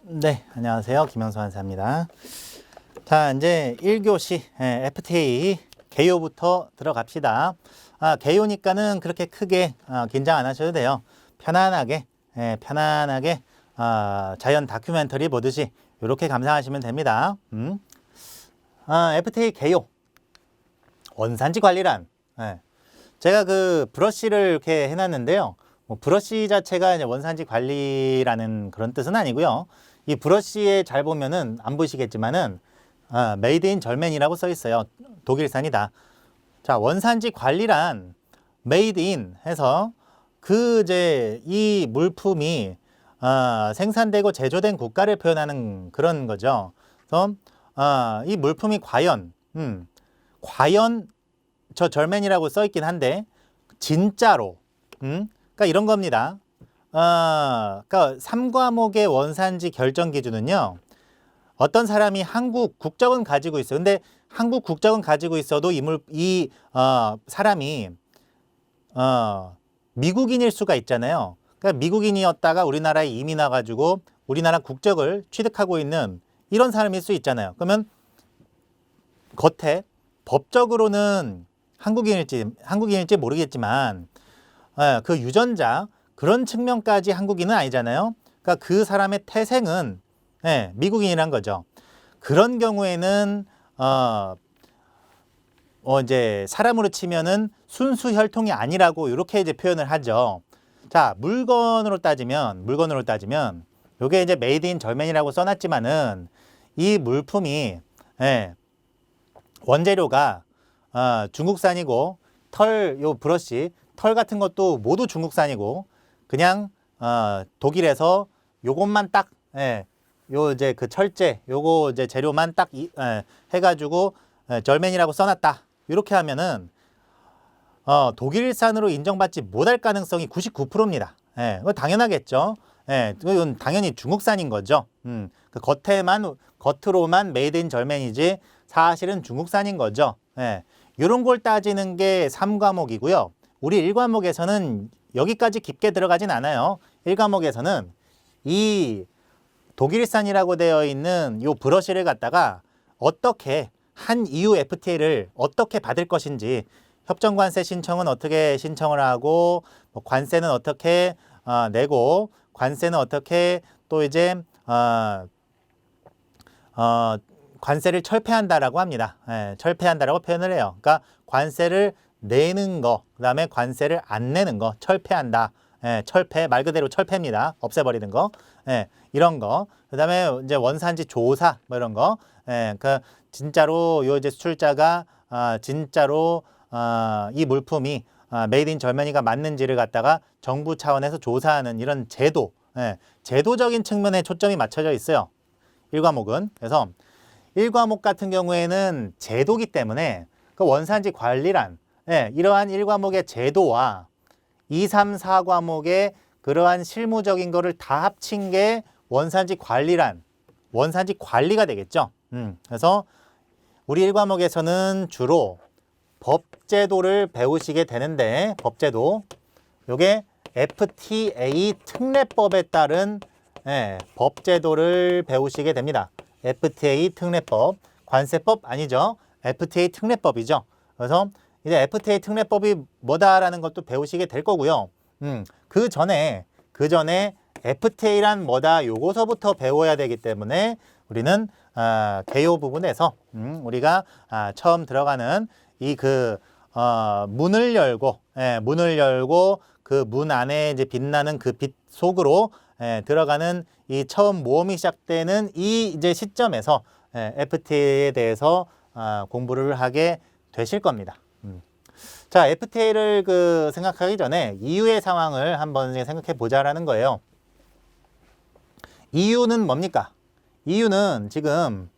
네, 안녕하세요. 김영수 한사입니다. 자, 이제 1교시 FTA 개요부터 들어갑시다. 개요니까는 그렇게 크게 긴장 안 하셔도 돼요. 편안하게, 편안하게 자연 다큐멘터리 보듯이 이렇게 감상하시면 됩니다. FTA 개요. 원산지 관리란. 제가 그 브러쉬를 이렇게 해놨는데요. 뭐 브러쉬 자체가 이제 원산지 관리라는 그런 뜻은 아니고요. 이 브러쉬에 잘 보면은 안 보이시겠지만은 메이드 인 절맨이라고 써 있어요. 독일산이다. 자, 원산지 관리란 메이드 인 해서 그 이제 이 물품이 생산되고 제조된 국가를 표현하는 그런 거죠. 그래서 이 물품이 과연 저 절맨이라고 써 있긴 한데 진짜로 그러니까 이런 겁니다. 그러니까 3과목의 원산지 결정 기준은요. 어떤 사람이 한국 국적은 가지고 있어요. 근데 한국 국적은 가지고 있어도 이 사람이 미국인일 수가 있잖아요. 그러니까 미국인이었다가 우리나라에 이민 와가지고 우리나라 국적을 취득하고 있는 이런 사람일 수 있잖아요. 그러면 겉에 법적으로는 한국인일지 모르겠지만 그 유전자 그런 측면까지 한국인은 아니잖아요. 그러니까 그 사람의 태생은 미국인이란 거죠. 그런 경우에는 이제 사람으로 치면은 순수 혈통이 아니라고 이렇게 이제 표현을 하죠. 자, 물건으로 따지면 요게 이제 메이드 인 절맨이라고 써놨지만은 이 물품이 원재료가 중국산이고 요 브러쉬 털 같은 것도 모두 중국산이고 그냥 독일에서 요것만 딱 요 이제 그 철제 요거 이제 재료만 딱 해가지고 절맨이라고 써놨다. 이렇게 하면은 독일산으로 인정받지 못할 가능성이 99%입니다. 그거 당연하겠죠. 이건 당연히 중국산인 거죠. 그 겉으로만 메이드 인 절맨이지 사실은 중국산인 거죠. 이런 걸 따지는 게 3과목이고요. 우리 1과목에서는 여기까지 깊게 들어가진 않아요. 1과목에서는 이 독일산이라고 되어 있는 이 브러쉬를 갖다가 어떻게 한 EU FTA를 어떻게 받을 것인지 협정관세 신청은 어떻게 신청을 하고 뭐 관세는 어떻게 내고 관세는 어떻게 또 이제 관세를 철폐한다라고 합니다. 철폐한다라고 표현을 해요. 그러니까 관세를 내는 거, 그 다음에 관세를 안 내는 거, 철폐한다. 철폐, 말 그대로 철폐입니다. 없애버리는 거. 이런 거. 그 다음에 이제 원산지 조사, 뭐 이런 거. 그 진짜로 요 이제 수출자가 진짜로 이 물품이 메이드 인 절맨이가 맞는지를 갖다가 정부 차원에서 조사하는 이런 제도, 제도적인 측면에 초점이 맞춰져 있어요. 1과목은. 그래서 1과목 같은 경우에는 제도기 때문에 그 원산지 관리란 이러한 1과목의 제도와 2, 3, 4과목의 그러한 실무적인 거를 다 합친 게 원산지 관리란 원산지 관리가 되겠죠. 그래서 우리 1과목에서는 주로 법제도를 배우시게 되는데 법제도 요게 FTA 특례법에 따른 법제도를 배우시게 됩니다. FTA 특례법, 관세법 아니죠. FTA 특례법이죠. 그래서 이제 FTA 특례법이 뭐다라는 것도 배우시게 될 거고요. 그 전에 FTA란 뭐다 요거서부터 배워야 되기 때문에 우리는 개요 부분에서 우리가 처음 들어가는 이 문을 열고 그 문 안에 이제 빛나는 그 빛 속으로 들어가는 이 처음 모험이 시작되는 이 이제 시점에서 FTA에 대해서 공부를 하게 되실 겁니다. 자, FTA를 생각하기 전에 EU의 상황을 한번 생각해 보자라는 거예요. EU는 뭡니까? EU는 지금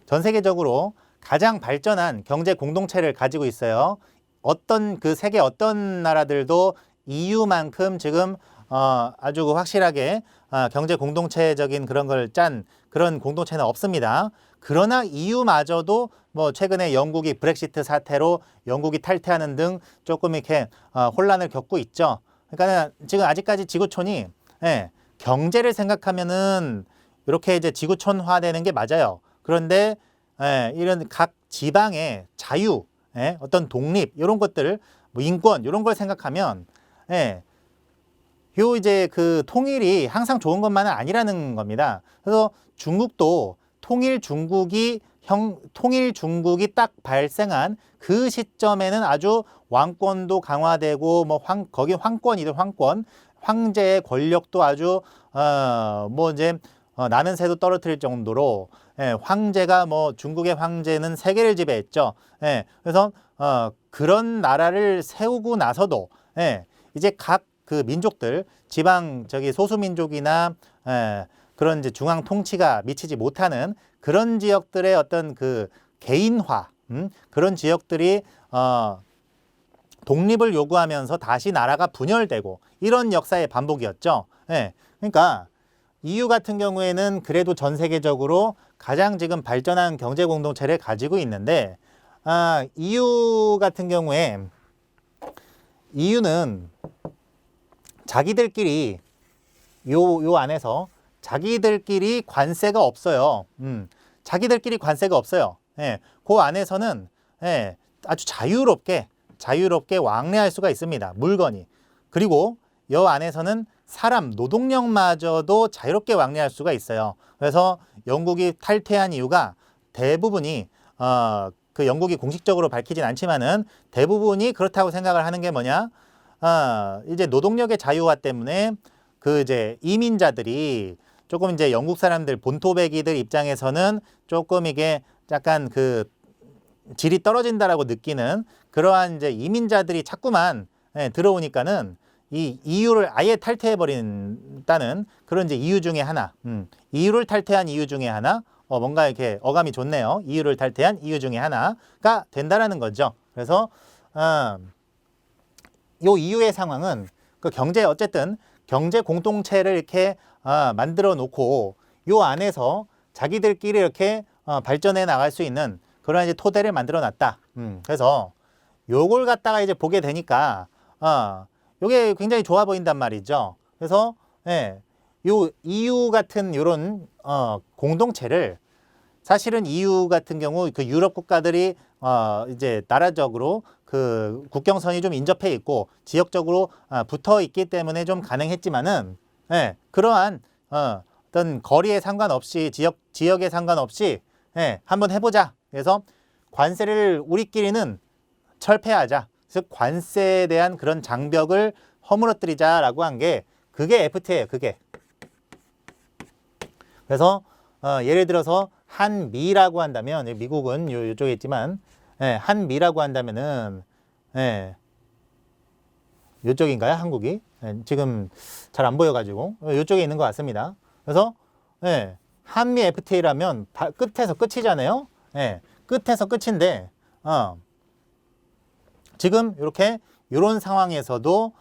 전 세계적으로 가장 발전한 경제 공동체를 가지고 있어요. 세계 어떤 나라들도 EU만큼 지금 아주 확실하게 경제 공동체적인 그런 걸 짠 그런 공동체는 없습니다. 그러나 EU마저도 뭐 최근에 영국이 브렉시트 사태로 영국이 탈퇴하는 등 조금 이렇게 혼란을 겪고 있죠. 그러니까 지금 아직까지 지구촌이 경제를 생각하면은 이렇게 이제 지구촌화되는 게 맞아요. 그런데 이런 각 지방의 자유, 어떤 독립 이런 것들, 뭐 인권 이런 걸 생각하면 요 이제 그 통일이 항상 좋은 것만은 아니라는 겁니다. 그래서 중국도 통일 중국이 딱 발생한 그 시점에는 아주 왕권도 강화되고 뭐 거기 황권이들 황제의 권력도 아주 뭐 이제 나는 새도 떨어뜨릴 정도로 황제가 뭐 중국의 황제는 세계를 지배했죠. 그래서 그런 나라를 세우고 나서도 이제 각 그 민족들 지방 저기 소수민족이나 그런 이제 중앙 통치가 미치지 못하는 그런 지역들의 어떤 그 개인화 그런 지역들이 독립을 요구하면서 다시 나라가 분열되고 이런 역사의 반복이었죠. 그러니까 EU 같은 경우에는 그래도 전 세계적으로 가장 지금 발전한 경제 공동체를 가지고 있는데 EU 같은 경우에 EU는 자기들끼리 요 안에서 자기들끼리 관세가 없어요. 자기들끼리 관세가 없어요. 그 안에서는 아주 자유롭게 왕래할 수가 있습니다. 물건이. 그리고 요 안에서는 사람, 노동력마저도 자유롭게 왕래할 수가 있어요. 그래서 영국이 탈퇴한 이유가 대부분이 그 영국이 공식적으로 밝히진 않지만은 대부분이 그렇다고 생각을 하는 게 뭐냐? 이제 노동력의 자유화 때문에 그 이제 이민자들이 조금 이제 영국 사람들 본토배기들 입장에서는 조금 이게 약간 그 질이 떨어진다라고 느끼는 그러한 이제 이민자들이 자꾸만 들어오니까는 이 EU를 아예 탈퇴해 버린다는 그런 이제 이유 중에 하나, EU를 탈퇴한 이유 중에 하나, 뭔가 이렇게 어감이 좋네요. EU를 탈퇴한 이유 중에 하나가 된다라는 거죠. 그래서 요 EU의 상황은 그 어쨌든 경제 공동체를 이렇게 만들어 놓고 요 안에서 자기들끼리 이렇게 발전해 나갈 수 있는 그런 이제 토대를 만들어 놨다. 그래서 요걸 갖다가 이제 보게 되니까 요게 굉장히 좋아 보인단 말이죠. 그래서 요 EU 같은 요런 공동체를 사실은 EU 같은 경우 그 유럽 국가들이 이제 나라적으로 그 국경선이 좀 인접해 있고 지역적으로 붙어 있기 때문에 좀 가능했지만은 그러한 어떤 거리에 상관없이 지역에 상관없이 한번 해보자. 그래서 관세를 우리끼리는 철폐하자. 즉 관세에 대한 그런 장벽을 허물어뜨리자라고 한 게 그게 FTA예요. 그게. 그래서 예를 들어서 한미라고 한다면 미국은 요쪽에 있지만 한미라고 한다면은 요쪽인가요? 한국이? 지금 잘 안 보여가지고 요쪽에 있는 것 같습니다. 그래서 한미 FTA라면 끝에서 끝이잖아요. 끝에서 끝인데 지금 이렇게 이런 상황에서도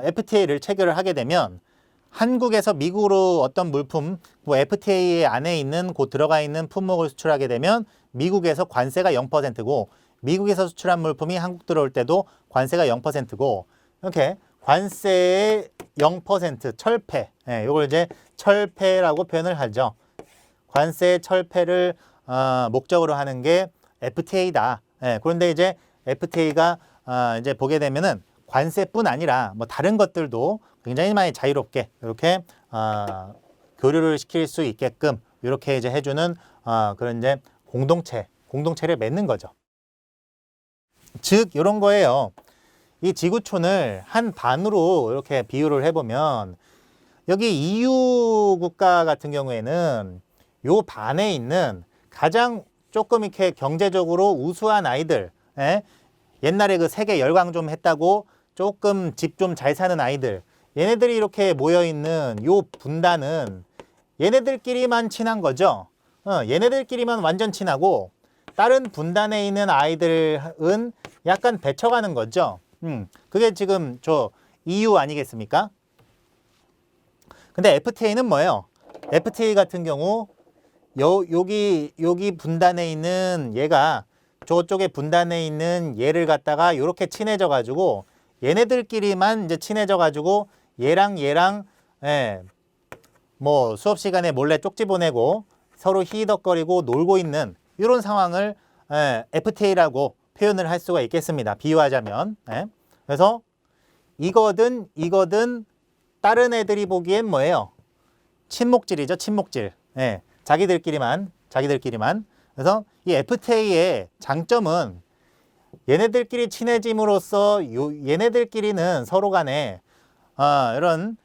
FTA를 체결을 하게 되면 한국에서 미국으로 어떤 물품, 뭐 FTA 안에 있는 곧 들어가 있는 품목을 수출하게 되면 미국에서 관세가 0%고 미국에서 수출한 물품이 한국 들어올 때도 관세가 0%고 이렇게 관세의 0% 철폐, 이걸 이제 철폐라고 표현을 하죠. 관세 철폐를 목적으로 하는 게 FTA다. 그런데 이제 FTA가 이제 보게 되면은 관세뿐 아니라 뭐 다른 것들도 굉장히 많이 자유롭게 이렇게 교류를 시킬 수 있게끔 이렇게 이제 해주는 그런 이제 공동체를 맺는 거죠. 즉 이런 거예요. 이 지구촌을 한 반으로 이렇게 비유를 해보면 여기 EU 국가 같은 경우에는 요 반에 있는 가장 조금 이렇게 경제적으로 우수한 아이들, 옛날에 그 세계 열강 좀 했다고 조금 집 좀 잘 사는 아이들, 얘네들이 이렇게 모여있는 요 분단은 얘네들끼리만 친한 거죠. 얘네들끼리만 완전 친하고 다른 분단에 있는 아이들은 약간 배쳐가는 거죠. 그게 지금 저 EU 아니겠습니까? 근데 FTA는 뭐예요? FTA 같은 경우 여기 분단에 있는 얘가 저쪽에 분단에 있는 얘를 갖다가 이렇게 친해져 가지고 얘네들끼리만 이제 친해져 가지고 얘랑 뭐 수업 시간에 몰래 쪽지 보내고 서로 히덕거리고 놀고 있는 이런 상황을 FTA라고 표현을 할 수가 있겠습니다. 비유하자면. 그래서 이거든 다른 애들이 보기엔 뭐예요? 친목질이죠. 친목질. 자기들끼리만. 그래서 이 FTA의 장점은 얘네들끼리 친해짐으로써 얘네들끼리는 서로 간에 이런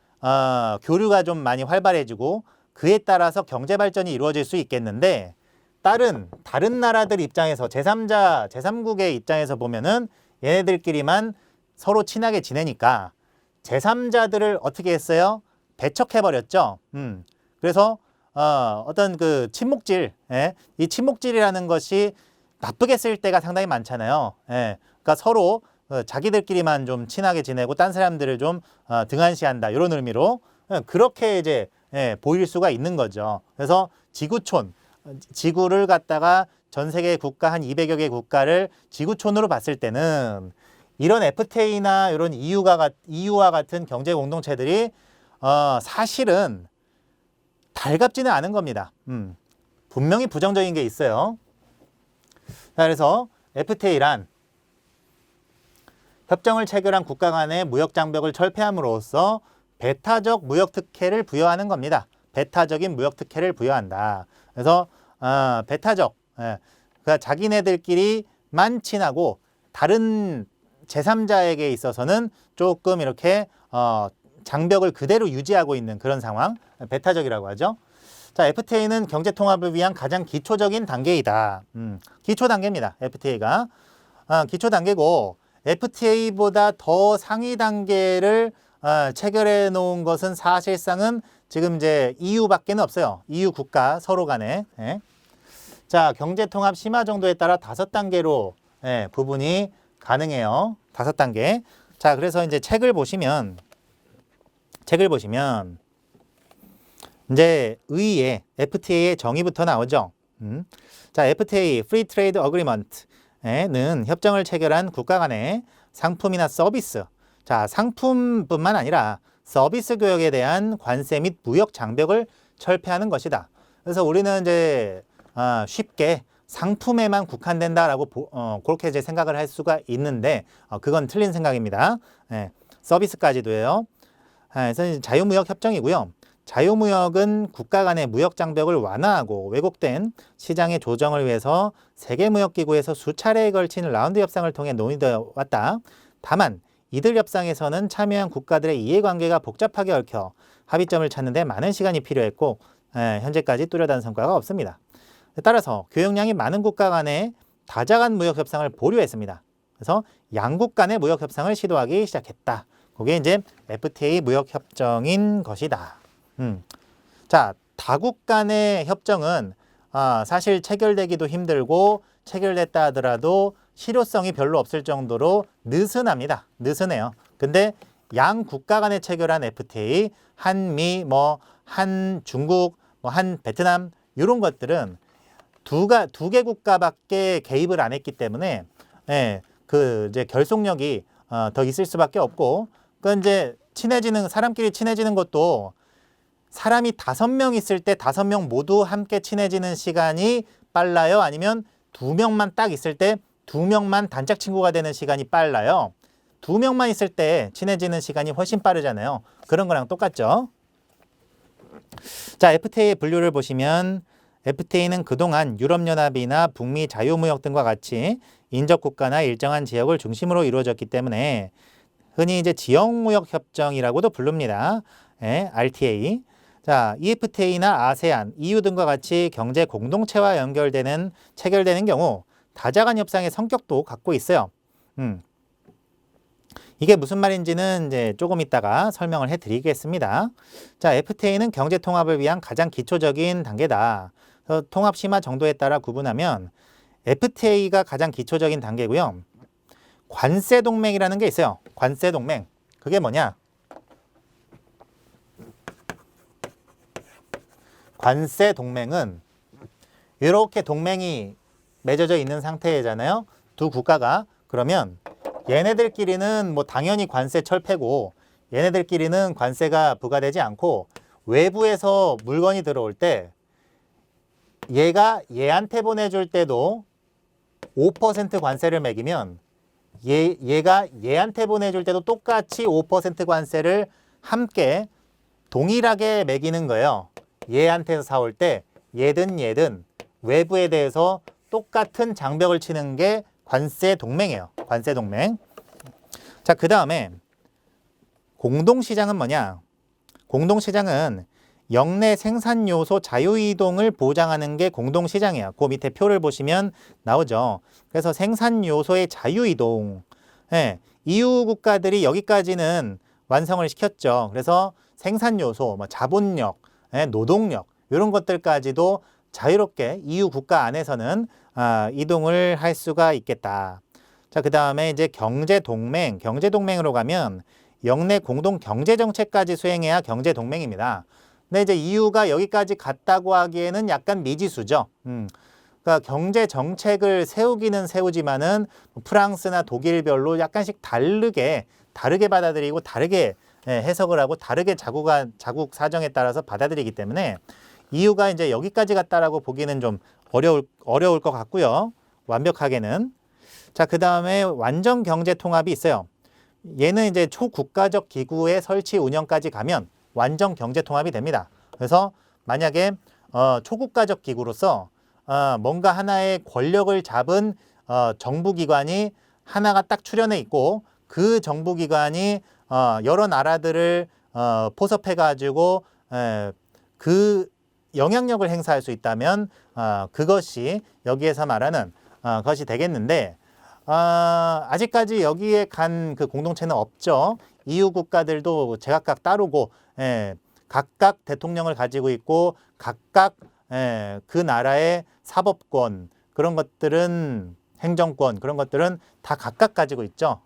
교류가 좀 많이 활발해지고 그에 따라서 경제 발전이 이루어질 수 있겠는데 다른 나라들 입장에서 제3자, 제3국의 입장에서 보면은 얘네들끼리만 서로 친하게 지내니까 제3자들을 어떻게 했어요? 배척해버렸죠. 그래서 어떤 그 친목질, 이 친목질이라는 것이 나쁘게 쓸 때가 상당히 많잖아요. 그러니까 서로 자기들끼리만 좀 친하게 지내고 딴 사람들을 좀 등한시한다 이런 의미로 그렇게 이제 보일 수가 있는 거죠. 그래서 지구를 갖다가 전 세계 국가 한 200여 개 국가를 지구촌으로 봤을 때는 이런 FTA나 이런 EU와 같은 경제 공동체들이 사실은 달갑지는 않은 겁니다. 분명히 부정적인 게 있어요. 자, 그래서 FTA란 협정을 체결한 국가 간의 무역 장벽을 철폐함으로써 배타적 무역 특혜를 부여하는 겁니다. 배타적인 무역 특혜를 부여한다. 그래서 배타적, 그러니까 자기네들끼리만 친하고 다른 제3자에게 있어서는 조금 이렇게 장벽을 그대로 유지하고 있는 그런 상황, 배타적이라고 하죠. 자, FTA는 경제 통합을 위한 가장 기초적인 단계이다. 기초 단계입니다. FTA가 기초 단계고 FTA보다 더 상위 단계를 체결해 놓은 것은 사실상은 지금 이제 EU밖에는 없어요. EU 국가 서로 간에. 자, 경제 통합 심화 정도에 따라 5단계로 부분이 가능해요. 5단계. 자, 그래서 이제 책을 보시면 이제 의의 FTA의 정의부터 나오죠. 자, FTA, Free Trade Agreement는 협정을 체결한 국가 간의 상품이나 서비스, 자, 상품뿐만 아니라 서비스 교역에 대한 관세 및 무역 장벽을 철폐하는 것이다. 그래서 우리는 이제 쉽게 상품에만 국한된다라고 그렇게 이제 생각을 할 수가 있는데 그건 틀린 생각입니다. 서비스까지도 해요. 그래서 자유무역 협정이고요. 자유무역은 국가 간의 무역 장벽을 완화하고 왜곡된 시장의 조정을 위해서 세계무역기구에서 수차례에 걸친 라운드 협상을 통해 논의되어 왔다. 다만 이들 협상에서는 참여한 국가들의 이해관계가 복잡하게 얽혀 합의점을 찾는 데 많은 시간이 필요했고 현재까지 뚜렷한 성과가 없습니다. 따라서 교역량이 많은 국가 간의 다자간 무역 협상을 보류했습니다. 그래서 양국 간의 무역 협상을 시도하기 시작했다. 그게 이제 FTA 무역 협정인 것이다. 자, 다국 간의 협정은 사실 체결되기도 힘들고 체결됐다 하더라도 실효성이 별로 없을 정도로 느슨합니다. 느슨해요. 근데 양 국가 간에 체결한 FTA, 한미, 한 중국, 한 베트남 이런 것들은 두 개 국가밖에 개입을 안 했기 때문에 그 이제 결속력이 더 있을 수밖에 없고, 그 이제 사람끼리 친해지는 것도 사람이 5명 있을 때 5명 모두 함께 친해지는 시간이 빨라요? 아니면 2명만 딱 있을 때 2명만 단짝 친구가 되는 시간이 빨라요? 2명만 있을 때 친해지는 시간이 훨씬 빠르잖아요. 그런 거랑 똑같죠. 자, FTA의 분류를 보시면 FTA는 그동안 유럽연합이나 북미 자유무역 등과 같이 인접국가나 일정한 지역을 중심으로 이루어졌기 때문에 흔히 이제 지역무역협정이라고도 부릅니다. RTA. 자, EFTA나 아세안, EU 등과 같이 경제 공동체와 체결되는 경우 다자간 협상의 성격도 갖고 있어요. 이게 무슨 말인지는 이제 조금 이따가 설명을 해드리겠습니다. 자, FTA는 경제 통합을 위한 가장 기초적인 단계다. 통합 심화 정도에 따라 구분하면 FTA가 가장 기초적인 단계고요. 관세 동맹이라는 게 있어요. 관세 동맹. 그게 뭐냐? 관세 동맹은 이렇게 동맹이 맺어져 있는 상태잖아요. 두 국가가. 그러면 얘네들끼리는 뭐 당연히 관세 철폐고 얘네들끼리는 관세가 부과되지 않고 외부에서 물건이 들어올 때 얘가 얘한테 보내줄 때도 5% 관세를 매기면 얘가 얘한테 보내줄 때도 똑같이 5% 관세를 함께 동일하게 매기는 거예요. 얘한테서 사올 때 얘든 외부에 대해서 똑같은 장벽을 치는 게 관세 동맹이에요. 관세 동맹. 자, 그 다음에 공동시장은 뭐냐? 공동시장은 역내 생산 요소 자유이동을 보장하는 게 공동시장이에요. 그 밑에 표를 보시면 나오죠. 그래서 생산 요소의 자유이동. 예, EU 국가들이 여기까지는 완성을 시켰죠. 그래서 생산 요소, 뭐 자본력, 예, 노동력 이런 것들까지도 자유롭게 EU 국가 안에서는 이동을 할 수가 있겠다. 자, 그 다음에 이제 경제동맹, 경제동맹으로 가면 역내 공동 경제정책까지 수행해야 경제동맹입니다. 근데 이제 EU가 여기까지 갔다고 하기에는 약간 미지수죠. 그러니까 경제정책을 세우기는 세우지만은 프랑스나 독일별로 약간씩 다르게 받아들이고 다르게 해석을 하고 다르게 자국 사정에 따라서 받아들이기 때문에 EU가 이제 여기까지 갔다라고 보기는 좀 어려울 것 같고요. 완벽하게는. 자, 그 다음에 완전 경제 통합이 있어요. 얘는 이제 초국가적 기구의 설치 운영까지 가면 완전 경제 통합이 됩니다. 그래서 만약에 초국가적 기구로서 뭔가 하나의 권력을 잡은 정부기관이 하나가 딱 출현해 있고 그 정부기관이 여러 나라들을 포섭해 가지고 그 영향력을 행사할 수 있다면 그것이 여기에서 말하는 것이 되겠는데 아직까지 여기에 간 그 공동체는 없죠. EU 국가들도 제각각 따르고 각각 대통령을 가지고 있고 각각 그 나라의 사법권 그런 것들은 행정권 그런 것들은 다 각각 가지고 있죠.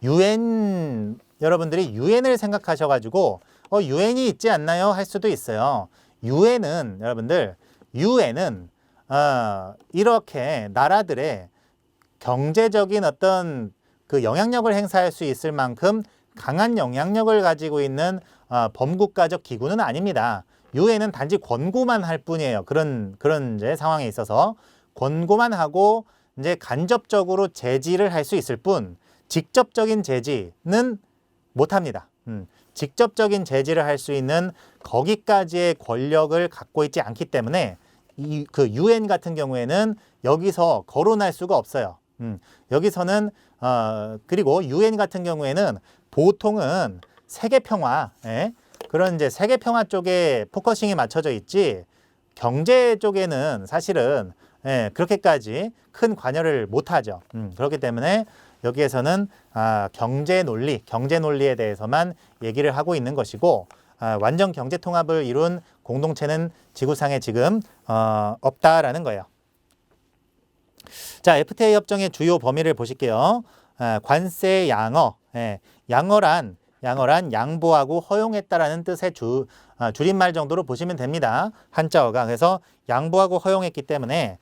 UN 여러분들이 UN을 생각하셔가지고 UN이 있지 않나요? 할 수도 있어요. UN은 여러분들 UN은 이렇게 나라들의 경제적인 어떤 그 영향력을 행사할 수 있을 만큼 강한 영향력을 가지고 있는 범국가적 기구는 아닙니다. 유엔은 단지 권고만 할 뿐이에요. 그런 이제 상황에 있어서 권고만 하고 이제 간접적으로 제지를 할 수 있을 뿐 직접적인 제지는 못 합니다. 직접적인 제지를 할 수 있는 거기까지의 권력을 갖고 있지 않기 때문에 그 유엔 같은 경우에는 여기서 거론할 수가 없어요. 여기서는 그리고 유엔 같은 경우에는 보통은 세계 평화, 그런 이제 세계 평화 쪽에 포커싱이 맞춰져 있지 경제 쪽에는 사실은 그렇게까지 큰 관여를 못 하죠. 그렇기 때문에 여기에서는 경제 논리에 대해서만 얘기를 하고 있는 것이고 완전 경제 통합을 이룬 공동체는 지구상에 지금 없다라는 거예요. 자, FTA 협정의 주요 범위를 보실게요. 관세 양어, 양어란 양보하고 허용했다라는 뜻의 줄임말 정도로 보시면 됩니다. 한자어가. 그래서 양보하고 허용했기 때문에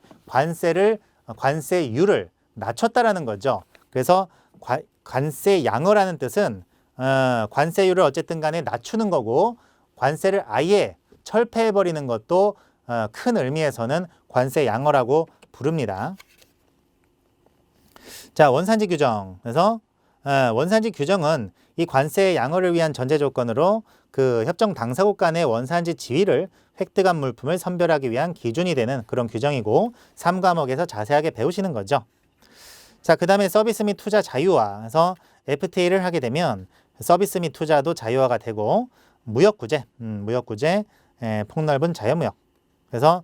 관세율을 낮췄다라는 거죠. 그래서 관세 양어라는 뜻은 관세율을 어쨌든 간에 낮추는 거고 관세를 아예 철폐해버리는 것도 큰 의미에서는 관세 양어라고 부릅니다. 자, 원산지 규정. 그래서 원산지 규정은 이 관세 양어를 위한 전제 조건으로 그 협정 당사국 간의 원산지 지위를 획득한 물품을 선별하기 위한 기준이 되는 그런 규정이고 3과목에서 자세하게 배우시는 거죠. 자, 그 다음에 서비스 및 투자 자유화. 그래서 FTA를 하게 되면 서비스 및 투자도 자유화가 되고 무역구제, 폭넓은 자유무역. 그래서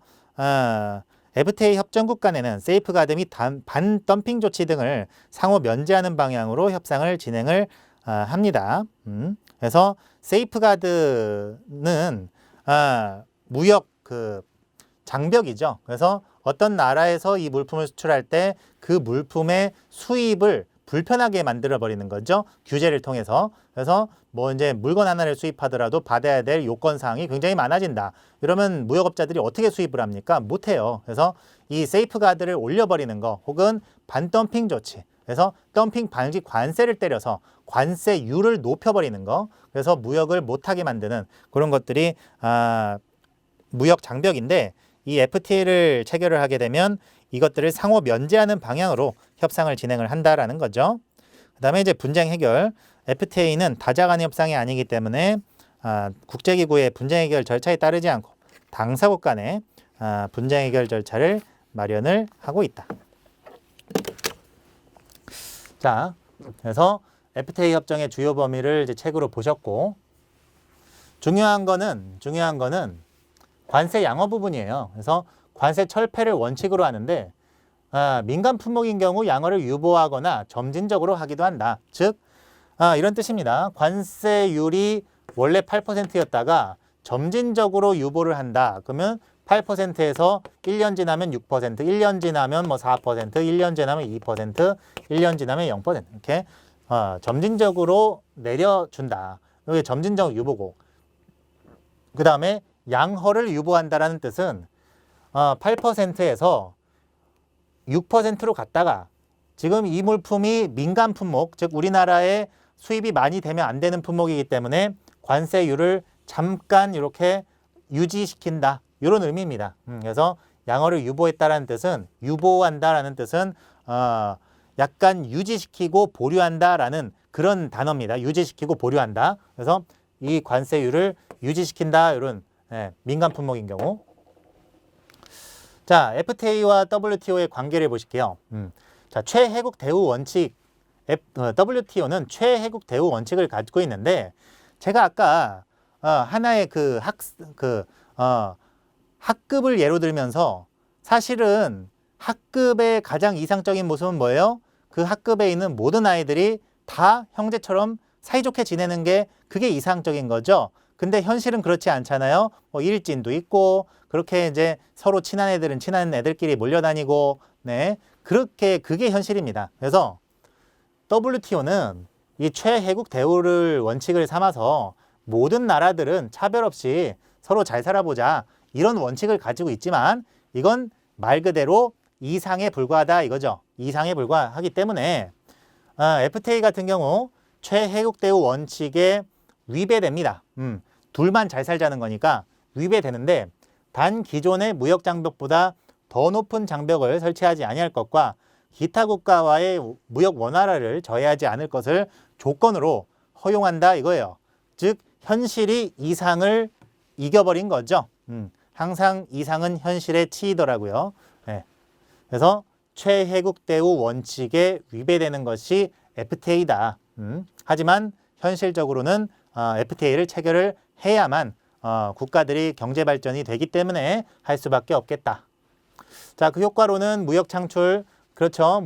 FTA 협정국 간에는 세이프가드 및 반덤핑 조치 등을 상호 면제하는 방향으로 협상을 진행을 합니다. 그래서 세이프가드는 무역 그 장벽이죠. 그래서 어떤 나라에서 이 물품을 수출할 때 그 물품의 수입을 불편하게 만들어 버리는 거죠. 규제를 통해서. 그래서 뭐 이제 물건 하나를 수입하더라도 받아야 될 요건 사항이 굉장히 많아진다. 이러면 무역업자들이 어떻게 수입을 합니까? 못 해요. 그래서 이 세이프가드를 올려버리는 거 혹은 반덤핑 조치. 그래서 덤핑 방지 관세를 때려서 관세율을 높여버리는 거. 그래서 무역을 못하게 만드는 그런 것들이 무역 장벽인데 이 FTA를 체결을 하게 되면 이것들을 상호 면제하는 방향으로 협상을 진행을 한다라는 거죠. 그다음에 이제 분쟁 해결. FTA는 다자 간의 협상이 아니기 때문에 국제기구의 분쟁 해결 절차에 따르지 않고 당사국 간의 분쟁 해결 절차를 마련을 하고 있다. 자, 그래서 FTA 협정의 주요 범위를 이제 책으로 보셨고 중요한 거는 관세 양호 부분이에요. 그래서 관세 철폐를 원칙으로 하는데 민간 품목인 경우 양호를 유보하거나 점진적으로 하기도 한다. 즉 이런 뜻입니다. 관세율이 원래 8%였다가 점진적으로 유보를 한다. 그러면 8%에서 1년 지나면 6%, 1년 지나면 뭐 4%, 1년 지나면 2%, 1년 지나면 0% 이렇게 점진적으로 내려준다. 이게 점진적 유보고 그 다음에 양허를 유보한다라는 뜻은 8%에서 6%로 갔다가 지금 이 물품이 민간 품목, 즉 우리나라에 수입이 많이 되면 안 되는 품목이기 때문에 관세율을 잠깐 이렇게 유지시킨다. 이런 의미입니다. 그래서 양허를 유보했다라는 뜻은 유보한다라는 뜻은 약간 유지시키고 보류한다라는 그런 단어입니다. 유지시키고 보류한다. 그래서 이 관세율을 유지시킨다. 이런 민간 품목인 경우. 자, FTA와 WTO의 관계를 보실게요. 자, 최혜국 대우 원칙. WTO는 최혜국 대우 원칙을 가지고 있는데 제가 아까 하나의 학급을 예로 들면서 사실은 학급의 가장 이상적인 모습은 뭐예요? 그 학급에 있는 모든 아이들이 다 형제처럼 사이좋게 지내는 게 그게 이상적인 거죠. 근데 현실은 그렇지 않잖아요. 뭐 일진도 있고 그렇게 이제 서로 친한 애들은 친한 애들끼리 몰려다니고 그게 현실입니다. 그래서 WTO는 이 최혜국 대우를 원칙을 삼아서 모든 나라들은 차별 없이 서로 잘 살아보자 이런 원칙을 가지고 있지만 이건 말 그대로 이상에 불과하다 이거죠. 이상에 불과하기 때문에 FTA 같은 경우 최혜국 대우 원칙에 위배됩니다. 둘만 잘 살자는 거니까 위배되는데 단 기존의 무역 장벽보다 더 높은 장벽을 설치하지 아니할 것과 기타 국가와의 무역 원활화를 저해하지 않을 것을 조건으로 허용한다 이거예요. 즉 현실이 이상을 이겨버린 거죠. 항상 이상은 현실에 치이더라고요. 그래서 최혜국 대우 원칙에 위배되는 것이 FTA다. 하지만 현실적으로는 FTA를 체결을 해야만 국가들이 경제 발전이 되기 때문에 할 수밖에 없겠다. 자, 그 효과로는 무역 창출, 그렇죠.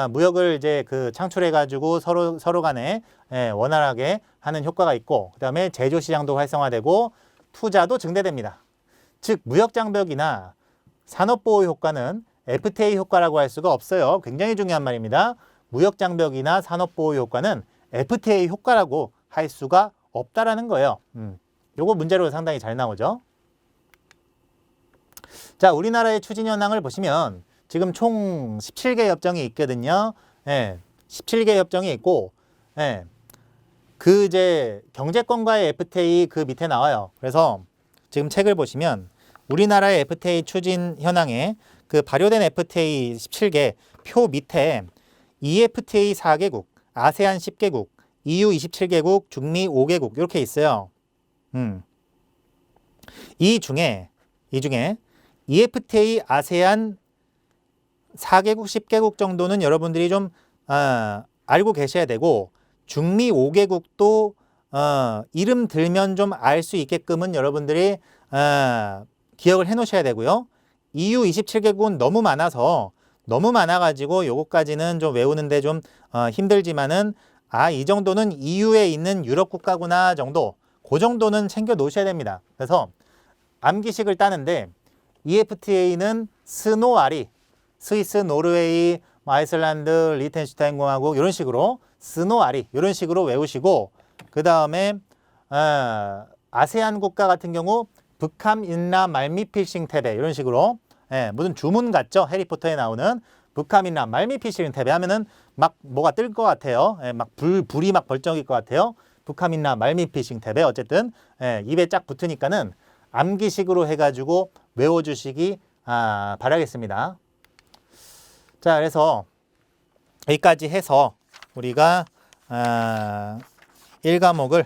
무역을 이제 창출해 가지고 서로 간에 원활하게 하는 효과가 있고, 그다음에 제조 시장도 활성화되고 투자도 증대됩니다. 즉 무역 장벽이나 산업 보호 효과는 FTA 효과라고 할 수가 없어요. 굉장히 중요한 말입니다. 무역 장벽이나 산업 보호 효과는 FTA 효과라고 할 수가 없다라는 거예요. 요거 문제로 상당히 잘 나오죠. 자, 우리나라의 추진 현황을 보시면 지금 총 17개 협정이 있거든요. 17개 협정이 있고, 이제 경제권과의 FTA 그 밑에 나와요. 그래서 지금 책을 보시면 우리나라의 FTA 추진 현황에 그 발효된 FTA 17개 표 밑에 EFTA 4개국, 아세안 10개국, EU 27개국, 중미 5개국 이렇게 있어요. 이 중에 EFTA 아세안 4개국, 10개국 정도는 여러분들이 좀 알고 계셔야 되고 중미 5개국도 이름 들면 좀 알 수 있게끔은 여러분들이 기억을 해 놓으셔야 되고요. EU 27개국은 너무 많아가지고 요거까지는 좀 외우는데 좀 힘들지만은 이 정도는 EU에 있는 유럽 국가구나 정도 그 정도는 챙겨 놓으셔야 됩니다. 그래서 암기식을 따는데 EFTA는 스노아리, 스위스, 노르웨이, 아이슬란드, 리텐슈타인 공화국 이런 식으로 스노아리 이런 식으로 외우시고 그 다음에 아세안 국가 같은 경우 북함, 인라, 말미, 필싱, 태베 이런 식으로 무슨 주문 같죠? 해리포터에 나오는 북한이나 말미피 시링탭에 하면은 막 뭐가 뜰 것 같아요. 예, 막 불이 막 벌쩍일 것 같아요. 북한이나 말미피 시링탭에 어쨌든 예, 입에 쫙 붙으니까는 암기식으로 해가지고 외워주시기 바라겠습니다. 자, 그래서 여기까지 해서 우리가 1과목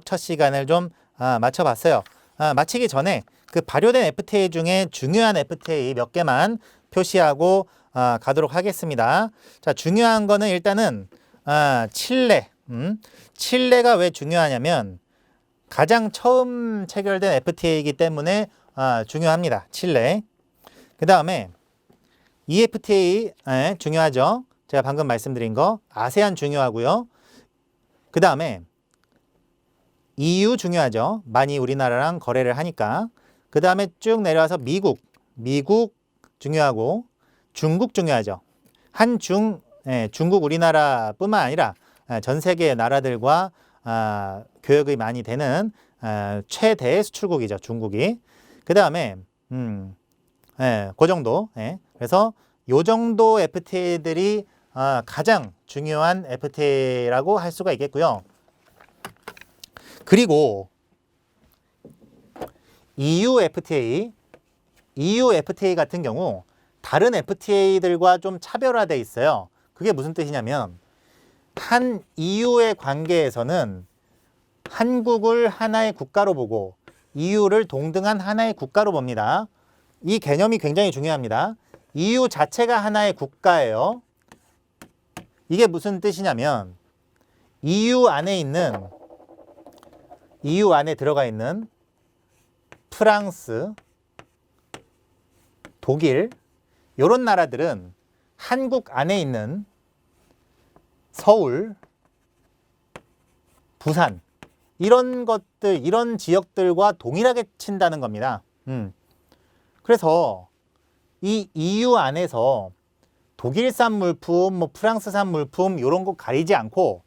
첫 시간을 좀 마쳐봤어요. 마치기 전에 그 발효된 FTA 중에 중요한 FTA 몇 개만 표시하고 가도록 하겠습니다. 자, 중요한 거는 일단은 칠레. 칠레가 왜 중요하냐면 가장 처음 체결된 FTA이기 때문에 중요합니다. 칠레. 그 다음에 EFTA 중요하죠. 제가 방금 말씀드린 거. 아세안 중요하고요. 그 다음에 EU 중요하죠. 많이 우리나라랑 거래를 하니까. 그 다음에 쭉 내려와서 미국 중요하고 중국 중요하죠. 중국 우리나라뿐만 아니라 전 세계 나라들과 교역이 많이 되는 최대 수출국이죠. 중국이. 그 다음에 그 정도. 그래서 요 정도 FTA들이 가장 중요한 FTA라고 할 수가 있겠고요. 그리고 EU FTA 같은 경우 다른 FTA들과 좀 차별화되어 있어요. 그게 무슨 뜻이냐면 한 EU의 관계에서는 한국을 하나의 국가로 보고 EU를 동등한 하나의 국가로 봅니다. 이 개념이 굉장히 중요합니다. EU 자체가 하나의 국가예요. 이게 무슨 뜻이냐면 EU 안에 들어가 있는 프랑스, 독일 이런 나라들은 한국 안에 있는 서울, 부산 이런 것들, 이런 지역들과 동일하게 친다는 겁니다. 그래서 이 EU 안에서 독일산 물품, 프랑스산 물품 이런 거 가리지 않고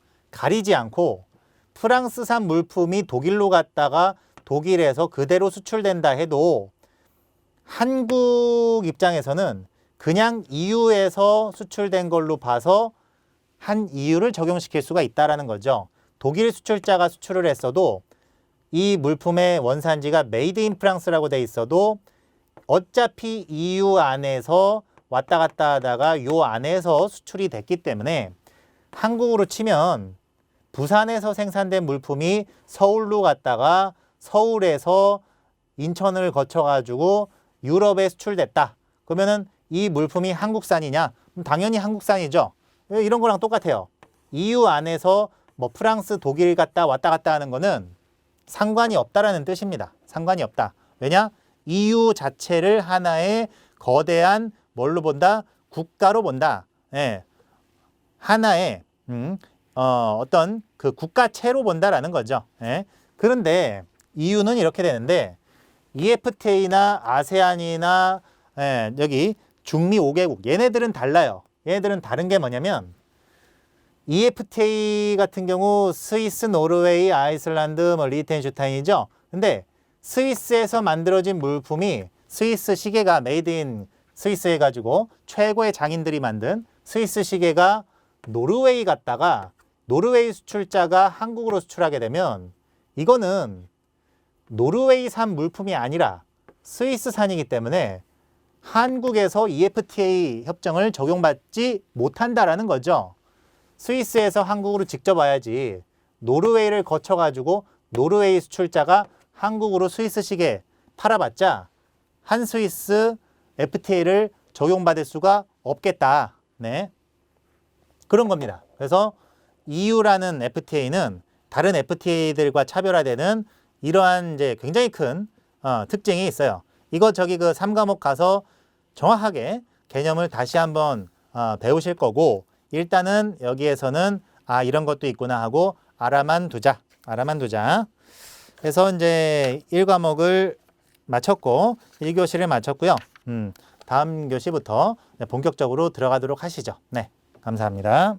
프랑스산 물품이 독일로 갔다가 독일에서 그대로 수출된다 해도 한국 입장에서는 그냥 EU에서 수출된 걸로 봐서 한 EU를 적용시킬 수가 있다는 거죠. 독일 수출자가 수출을 했어도 이 물품의 원산지가 메이드 인 프랑스라고 돼 있어도 어차피 EU 안에서 왔다 갔다 하다가 요 안에서 수출이 됐기 때문에 한국으로 치면 부산에서 생산된 물품이 서울로 갔다가 서울에서 인천을 거쳐가지고 유럽에 수출됐다. 그러면은 이 물품이 한국산이냐? 당연히 한국산이죠. 이런 거랑 똑같아요. EU 안에서 프랑스, 독일 갔다 왔다 갔다 하는 거는 상관이 없다라는 뜻입니다. 상관이 없다. 왜냐? EU 자체를 하나의 거대한 뭘로 본다? 국가로 본다. 예. 하나의 어떤 그 국가체로 본다라는 거죠. 예. 그런데 EU는 이렇게 되는데 EFTA나 아세안이나 여기 중미 5개국 얘네들은 달라요. 얘네들은 다른 게 뭐냐면 EFTA 같은 경우 스위스, 노르웨이, 아이슬란드, 리텐슈타인이죠. 근데 스위스에서 만들어진 물품이 스위스 시계가 메이드 인 스위스 해가지고 최고의 장인들이 만든 스위스 시계가 노르웨이 갔다가 노르웨이 수출자가 한국으로 수출하게 되면 이거는 노르웨이산 물품이 아니라 스위스산이기 때문에 한국에서 EFTA 협정을 적용받지 못한다라는 거죠. 스위스에서 한국으로 직접 와야지 노르웨이를 거쳐가지고 노르웨이 수출자가 한국으로 스위스 시계 팔아봤자 한 스위스 FTA를 적용받을 수가 없겠다. 네. 그런 겁니다. 그래서 EU라는 FTA는 다른 FTA들과 차별화되는 이러한 이제 굉장히 큰 특징이 있어요. 이거 저기 그 3과목 가서 정확하게 개념을 다시 한번 배우실 거고 일단은 여기에서는 이런 것도 있구나 하고 알아만 두자. 그래서 이제 1과목을 마쳤고 1교시를 마쳤고요. 다음 교시부터 본격적으로 들어가도록 하시죠. 네, 감사합니다.